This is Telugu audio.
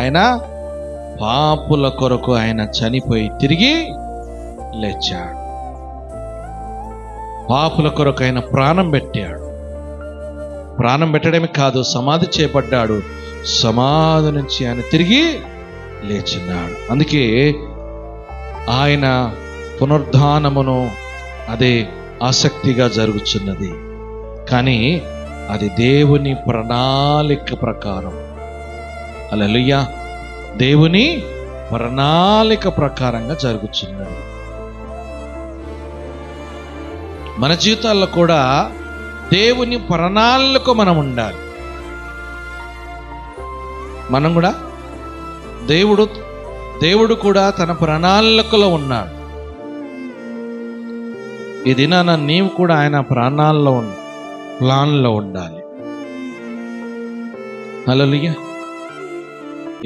ఆయన పాపుల కొరకు ఆయన చనిపోయి తిరిగి లేచాడు. పాపుల కొరకు ఆయన ప్రాణం పెట్టాడు. ప్రాణం పెట్టడమే కాదు, సమాధి చేపడ్డాడు. సమాధి నుంచి ఆయన తిరిగి లేచినాడు. అందుకే ఆయన పునరుద్ధానమును అదే ఆసక్తిగా జరుగుతున్నది. కానీ అది దేవుని ప్రణాళిక ప్రకారం. హల్లెలూయా. దేవుని ప్రణాళిక ప్రకారంగా జరుగుతున్నది. మన జీవితాల్లో కూడా దేవుని ప్రణాళికకు మనం ఉండాలి. మనం కూడా దేవుడు కూడా తన ప్రణాళికలో ఉన్నాడు. ఈ దినాన నీవు కూడా ఆయన ప్లాన్లో ఉండాలి. హల్లెలూయా.